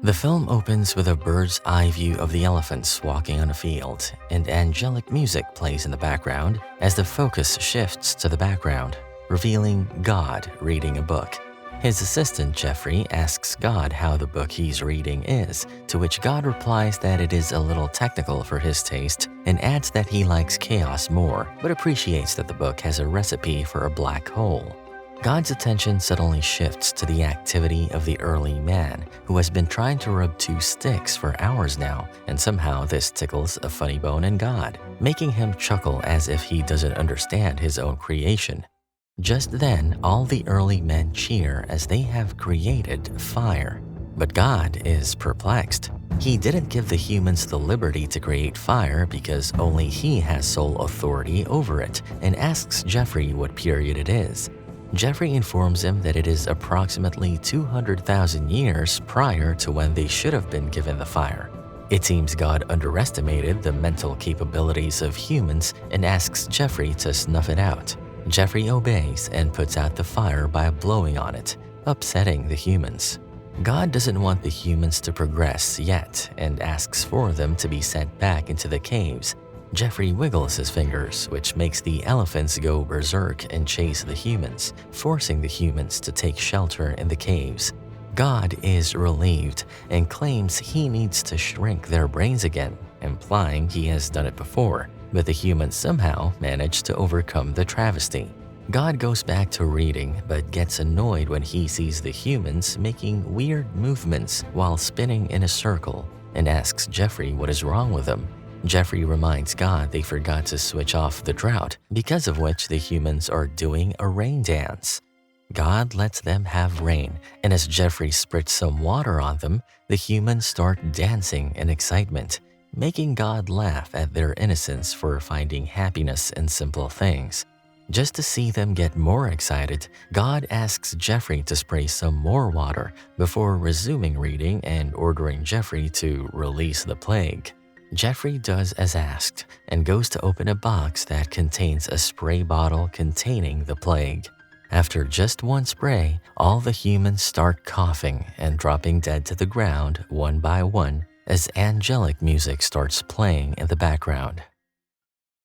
The film opens with a bird's eye view of the elephants walking on a field, and angelic music plays in the background as the focus shifts to the background, revealing God reading a book. His assistant Geoffrey asks God how the book he's reading is, to which God replies that it is a little technical for his taste and adds that he likes chaos more, but appreciates that the book has a recipe for a black hole. God's attention suddenly shifts to the activity of the early man, who has been trying to rub two sticks for hours now, and somehow this tickles a funny bone in God, making him chuckle as if he doesn't understand his own creation. Just then, all the early men cheer as they have created fire. But God is perplexed. He didn't give the humans the liberty to create fire because only he has sole authority over it, and asks Geoffrey what period it is. Geoffrey informs him that it is approximately 200,000 years prior to when they should have been given the fire. It seems God underestimated the mental capabilities of humans and asks Geoffrey to snuff it out. Geoffrey obeys and puts out the fire by blowing on it, upsetting the humans. God doesn't want the humans to progress yet and asks for them to be sent back into the caves. Geoffrey wiggles his fingers, which makes the elephants go berserk and chase the humans, forcing the humans to take shelter in the caves. God is relieved and claims he needs to shrink their brains again, implying he has done it before, but the humans somehow manage to overcome the travesty. God goes back to reading, but gets annoyed when he sees the humans making weird movements while spinning in a circle, and asks Geoffrey what is wrong with them. Geoffrey reminds God they forgot to switch off the drought, because of which the humans are doing a rain dance. God lets them have rain, and as Geoffrey spritz some water on them, the humans start dancing in excitement, making God laugh at their innocence for finding happiness in simple things. Just to see them get more excited, God asks Geoffrey to spray some more water before resuming reading and ordering Geoffrey to release the plague. Geoffrey does as asked and goes to open a box that contains a spray bottle containing the plague. After just one spray, all the humans start coughing and dropping dead to the ground one by one as angelic music starts playing in the background.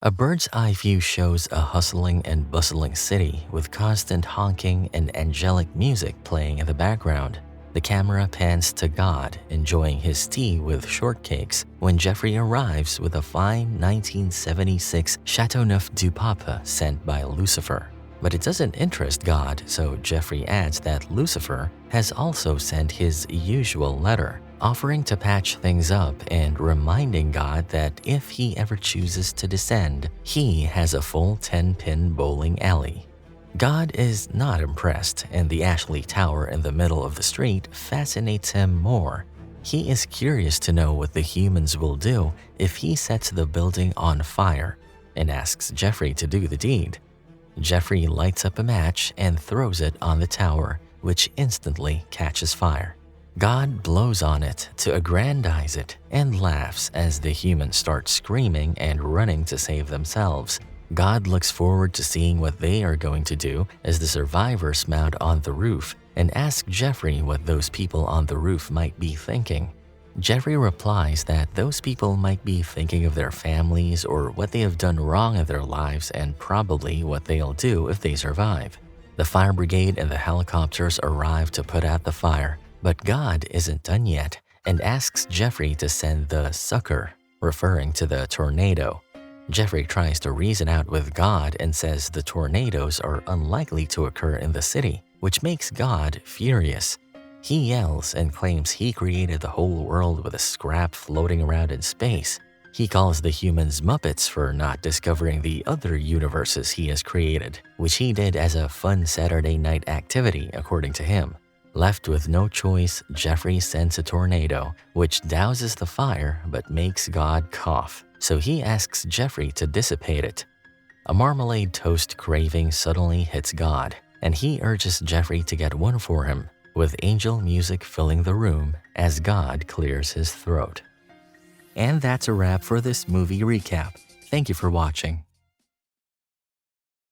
A bird's eye view shows a hustling and bustling city with constant honking and angelic music playing in the background. The camera pans to God enjoying his tea with shortcakes when Geoffrey arrives with a fine 1976 Chateauneuf du Pape sent by Lucifer. But it doesn't interest God, so Geoffrey adds that Lucifer has also sent his usual letter, offering to patch things up and reminding God that if he ever chooses to descend, he has a full 10-pin bowling alley. God is not impressed, and the Ashley Tower in the middle of the street fascinates him more. He is curious to know what the humans will do if he sets the building on fire, and asks Geoffrey to do the deed. Geoffrey lights up a match and throws it on the tower, which instantly catches fire. God blows on it to aggrandize it and laughs as the humans start screaming and running to save themselves. God looks forward to seeing what they are going to do as the survivors mount on the roof and asks Geoffrey what those people on the roof might be thinking. Geoffrey replies that those people might be thinking of their families or what they have done wrong in their lives and probably what they'll do if they survive. The fire brigade and the helicopters arrive to put out the fire, but God isn't done yet and asks Geoffrey to send the sucker, referring to the tornado. Geoffrey tries to reason out with God and says the tornadoes are unlikely to occur in the city, which makes God furious. He yells and claims he created the whole world with a scrap floating around in space. He calls the humans Muppets for not discovering the other universes he has created, which he did as a fun Saturday night activity, according to him. Left with no choice, Geoffrey sends a tornado, which douses the fire but makes God cough, so he asks Geoffrey to dissipate it. A marmalade toast craving suddenly hits God, and he urges Geoffrey to get one for him, with angel music filling the room as God clears his throat. And that's a wrap for this movie recap. Thank you for watching.